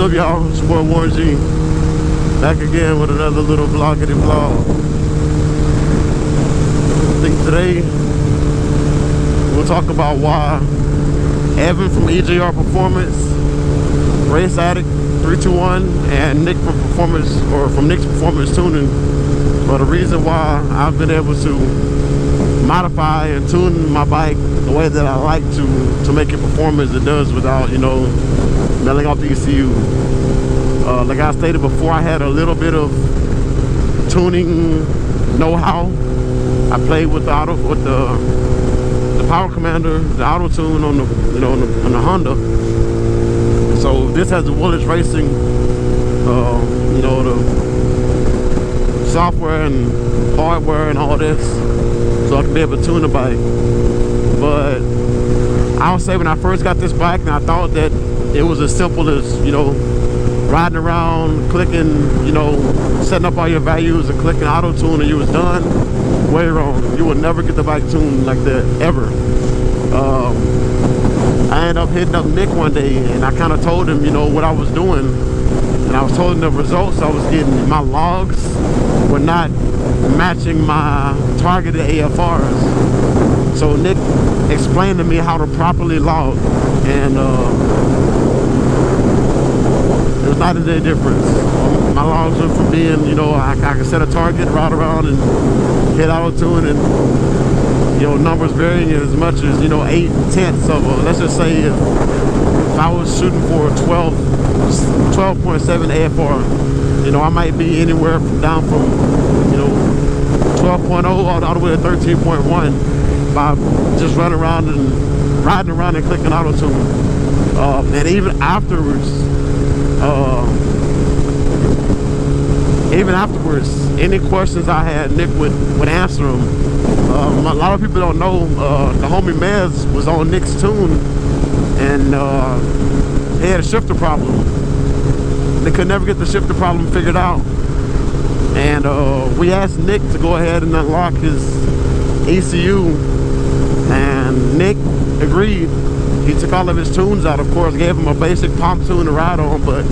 What's up, y'all? It's your boy Warren G. Back again with another little vloggity vlog. I think today we'll talk about why Evan from ejrperformance, Raceaddict321, and Nick from nicksperformance tuning are the reason why I've been able to modify and tune my bike the way that I like to make it perform as it does without, you know, melting off the ECU. Like I stated before, I had a little bit of tuning know-how. I played with the power commander, the auto tune on the on the Honda. So this has the Woolwich Racing, you know, the software and hardware and all this, so I can be able to tune the bike. But I'll say when I first got this bike, and I thought that it was as simple as, you know, riding around, clicking, you know, setting up all your values and clicking auto tune and you was done. Way wrong. You will never get the bike tuned like that, ever. I ended up hitting up Nick one day and I kind of told him, you know, what I was doing, and I was told him the results I was getting. My logs were not matching my targeted AFRs. So Nick explained to me how to properly log, and there's not a day difference. My logs went from being, you know, I can set a target, ride around and hit auto tune, and, you know, numbers varying as much as, you know, 8/10 of a, let's just say if I was shooting for a 12.7 AFR, you know, I might be anywhere from down from, you know, 12.0 all the way to 13.1 by just running around and riding around and clicking auto tune. And even afterwards, any questions I had, Nick would answer them. A lot of people don't know, the homie Mez was on Nick's tune, and he had a shifter problem. They could never get the shifter problem figured out, and we asked Nick to go ahead and unlock his ECU, and Nick agreed. He took all of his tunes out, of course, gave him a basic pump tune to ride on, but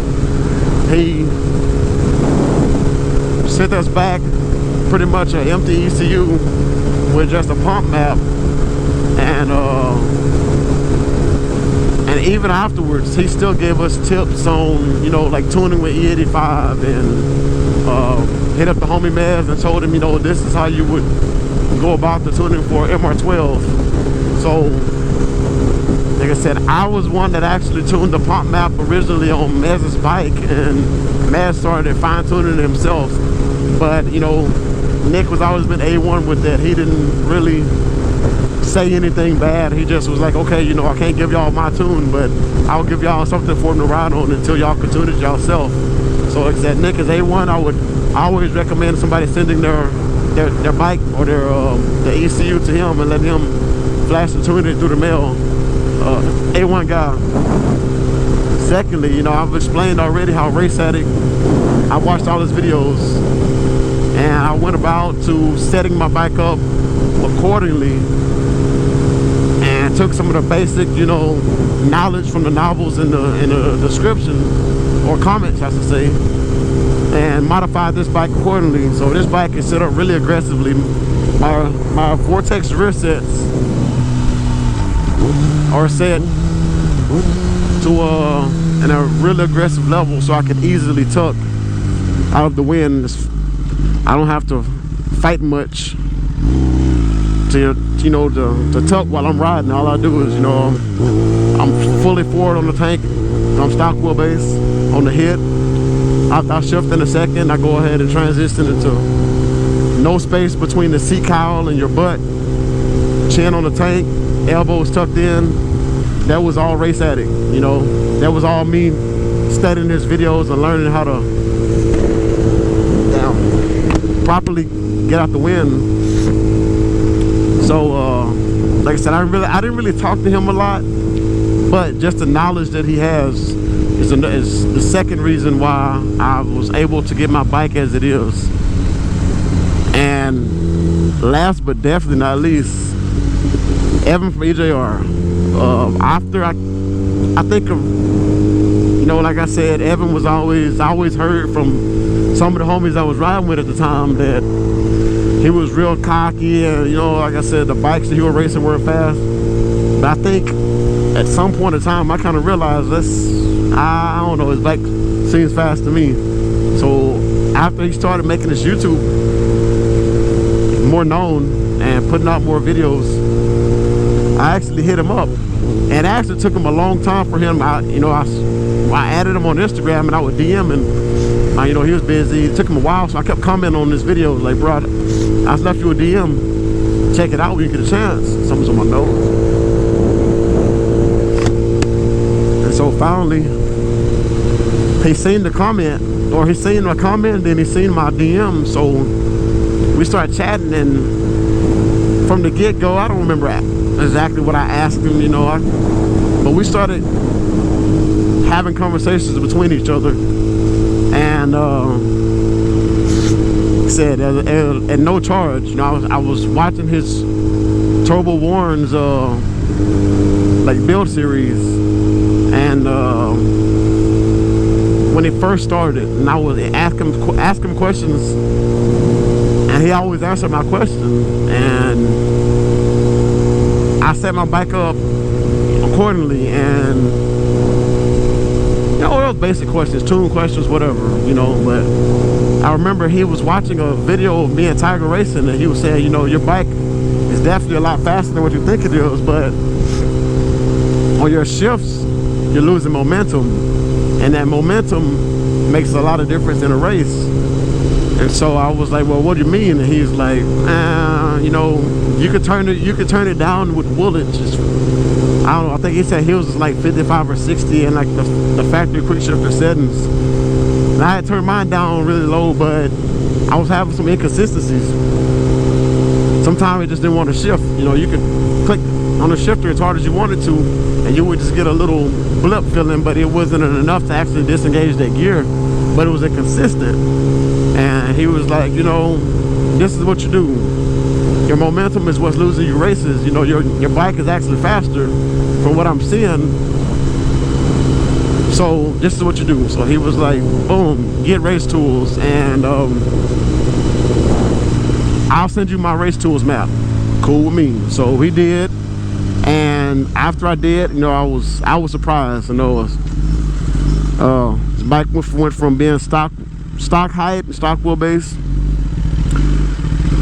he sent us back pretty much an empty ECU with just a pump map, and even afterwards he still gave us tips on, you know, like tuning with E85, and hit up the homie Mez and told him, you know, this is how you would go about the tuning for MR12. So like I said, I was one that actually tuned the pump map originally on Mez's bike, and Mez started fine-tuning it himself. But, you know, Nick was always been A1 with that. He didn't really say anything bad. He just was like, okay, you know, I can't give y'all my tune, but I'll give y'all something for him to ride on until y'all can tune it yourself. So like I said, Nick is A1. I would always recommend somebody sending their bike or their ECU to him and let him flash and tune it through the mail. A1 guy. Secondly, you know, I've explained already how Raceaddict, I watched all his videos, and I went about to setting my bike up accordingly, and took some of the basic, you know, knowledge from the novels in the description, or comments I should say, and modified this bike accordingly. So this bike is set up really aggressively. My Vortex rear sets are set to in a really aggressive level, so I can easily tuck out of the wind. I don't have to fight much to, you know, to tuck while I'm riding. All I do is, you know, I'm fully forward on the tank, I'm stock wheelbase on the hit. I'll shift in a second. I go ahead and transition into no space between the seat cowl and your butt, chin on the tank, elbows tucked in. That was all Raceaddict, you know. That was all me studying his videos and learning how to properly get out the wind. So like I said, I didn't really talk to him a lot, but just the knowledge that he has is the second reason why I was able to get my bike as it is. And last but definitely not least, Evan from EJR. After I think you know, like I said, Evan was I always heard from some of the homies I was riding with at the time that he was real cocky, and you know, like I said, the bikes that he was racing were fast. But I think at some point in time I kind of realized I don't know, his bike seems fast to me. So after he started making his YouTube more known and putting out more videos, I actually hit him up. And it actually took him a long time for him. I added him on Instagram and I would DM him. You know, he was busy. It took him a while, so I kept commenting on this video like, bro, I left you a DM. Check it out when you get a chance. Something's on my nose. And so finally, he seen the comment, or he seen my comment, then he seen my DM. So we started chatting, and from the get-go, I don't remember exactly what I asked him, you know, but we started having conversations between each other, and said at no charge, you know, I was watching his Turbo Warren's like build series, and when he first started, and I would ask him questions, and he always answered my question, and I set my bike up accordingly. And you know, those basic questions, tune questions, whatever, you know. But I remember he was watching a video of me and Tiger racing, and he was saying, you know, your bike is definitely a lot faster than what you think it is, but on your shifts you're losing momentum, and that momentum makes a lot of difference in a race. And so I was like, well, what do you mean? And he's like, you know, you could turn it down with woolage. I don't know, I think he said he was like 55 or 60 and like the factory quick shifter settings. And I had turned mine down really low, but I was having some inconsistencies. Sometimes it just didn't want to shift. You know, you could click on the shifter as hard as you wanted to, and you would just get a little blip feeling, but it wasn't enough to actually disengage that gear. But it was inconsistent. And he was like, you know, this is what you do. Your momentum is what's losing you races. You know, your bike is actually faster from what I'm seeing. So this is what you do. So he was like, boom, get race tools, and I'll send you my race tools map. Cool with me. So he did, and after I did, you know, I was surprised. You know, the bike went from being stock height and stock wheelbase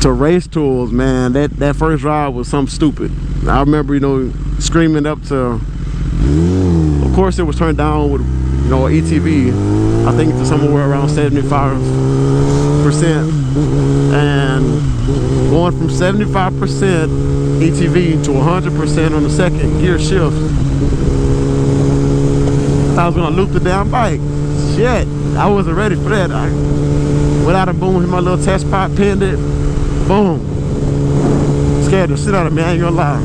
to race tools. Man, that first ride was something stupid. I remember, you know, screaming up to, of course it was turned down with, you know, ETV, I think to somewhere around 75%, and going from 75% ETV to 100% on the second gear shift. I was gonna loop the damn bike. Shit, I wasn't ready for that. I went out and boom, hit my little test pipe, pinned it, boom. Scared the shit out of me, I ain't gonna lie.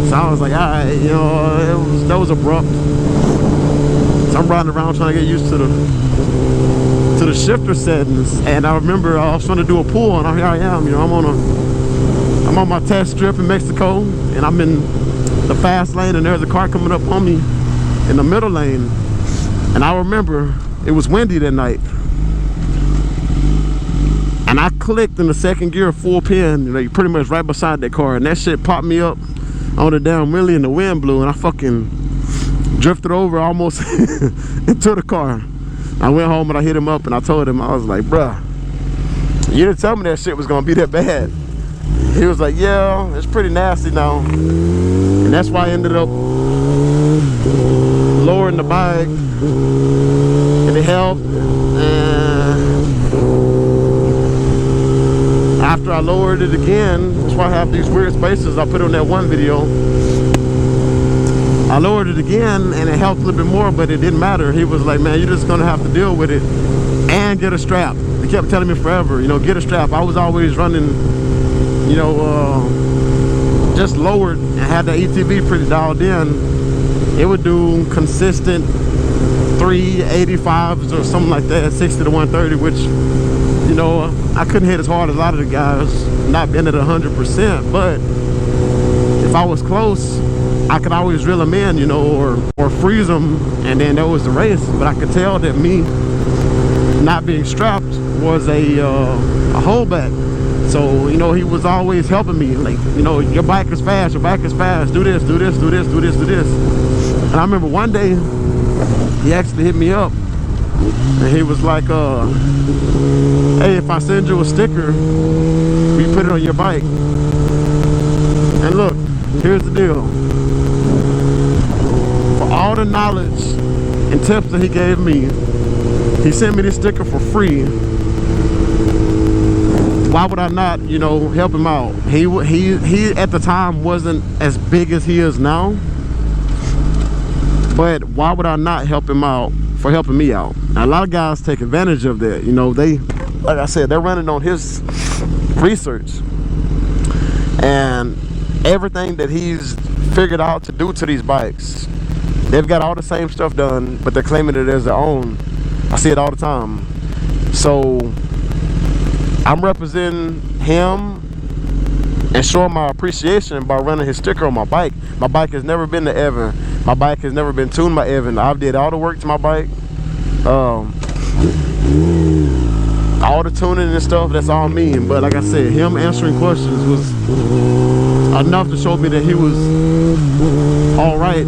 So I was like, alright, you know, that was abrupt. So I'm riding around trying to get used to the shifter settings, and I remember I was trying to do a pull, and here I am, you know, I'm on my test strip in Mexico, and I'm in the fast lane, and there's a car coming up on me in the middle lane. And I remember it was windy that night, and I clicked in the second gear full pin, you know, pretty much right beside that car, and that shit popped me up on the down wheelie, and the wind blew, and I fucking drifted over almost into the car. I went home and I hit him up, and I told him, I was like, bruh, you didn't tell me that shit was gonna be that bad. He was like, yeah, it's pretty nasty now. And that's why I ended up lowering the bike, and it helped. And after I lowered it again, that's why I have these weird spaces I put on that one video. I lowered it again, and it helped a little bit more, but it didn't matter. He was like, man, you're just gonna have to deal with it and get a strap. He kept telling me forever, you know, get a strap. I was always running, you know, just lowered and had the ETV pretty dialed in. It would do consistent 385s or something like that, 60 to 130, which, you know, I couldn't hit as hard as a lot of the guys, not being at 100%, but if I was close, I could always reel them in, you know, or freeze them, and then that was the race. But I could tell that me not being strapped was a holdback. So, you know, he was always helping me, like, you know, your bike is fast, your bike is fast, do this, do this, do this, do this, do this. And I remember one day he actually hit me up, and he was like, hey, if I send you a sticker, will you put it on your bike? And look, here's the deal. For all the knowledge and tips that he gave me, he sent me this sticker for free. Why would I not, you know, help him out? He at the time wasn't as big as he is now, but why would I not help him out for helping me out? Now, a lot of guys take advantage of that. You know, they, like I said, they're running on his research and everything that he's figured out to do to these bikes. They've got all the same stuff done, but they're claiming it as their own. I see it all the time. So I'm representing him and showing my appreciation by running his sticker on my bike. My bike has never been to Evan. My bike has never been tuned by Evan. I've did all the work to my bike. All the tuning and stuff, that's all me. But like I said, him answering questions was enough to show me that he was all right.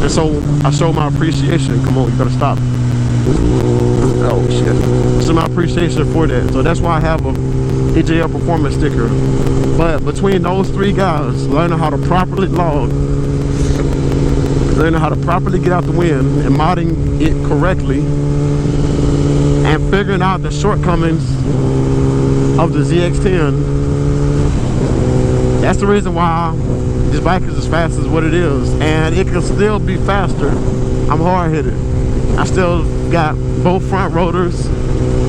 And so I showed my appreciation. Come on, you better stop. Oh shit. So my appreciation for that. So that's why I have a ejr performance sticker. But between those three guys, learning how to properly log, learning how to properly get out the wind and modding it correctly, and figuring out the shortcomings of the ZX10, that's the reason why this bike is as fast as what it is. And it can still be faster. I'm hard-headed. I still got both front rotors.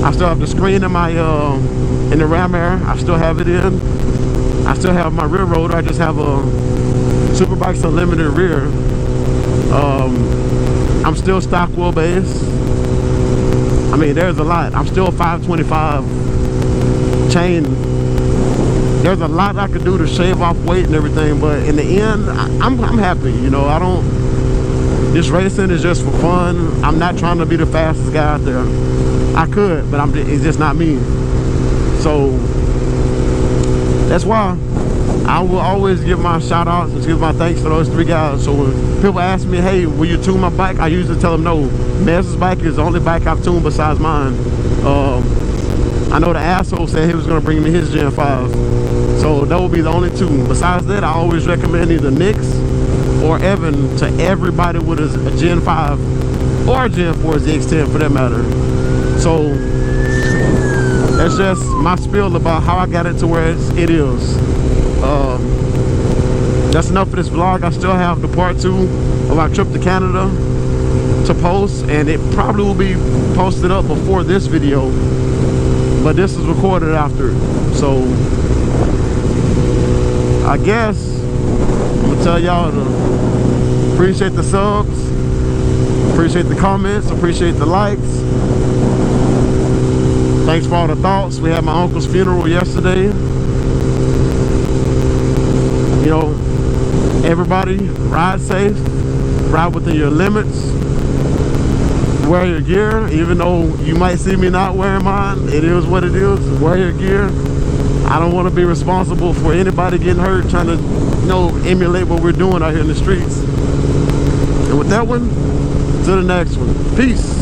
I still have the screen in my in the ram air. I still have it in. I still have my rear rotor. I just have a Superbikes Unlimited rear. I'm still stock wheelbase. I mean, there's a lot. I'm still 525 chain. There's a lot I could do to shave off weight and everything, but in the end, I'm happy. You know, I don't. This racing is just for fun. I'm not trying to be the fastest guy out there. I could, but it's just not me. So that's why I will always give my shout outs and give my thanks to those three guys. So when people ask me, hey, will you tune my bike? I usually tell them no. Mez's bike is the only bike I've tuned besides mine. I know the asshole said he was going to bring me his Gen 5. So that will be the only two. Besides that, I always recommend either Nicks or Evan to everybody with a Gen 5 or a Gen 4 ZX10 for that matter. So that's just my spiel about how I got it to where it is. That's enough for this vlog. I still have the part 2 of our trip to Canada to post, and it probably will be posted up before this video, but this is recorded after. So I guess I'm gonna tell y'all to appreciate the subs, appreciate the comments, appreciate the likes. Thanks for all the thoughts. We had my uncle's funeral yesterday. You know, everybody ride safe, ride within your limits, wear your gear. Even though you might see me not wearing mine, it is what it is. Wear your gear. I don't want to be responsible for anybody getting hurt trying to, you know, emulate what we're doing out here in the streets. And with that one, to the next one. Peace.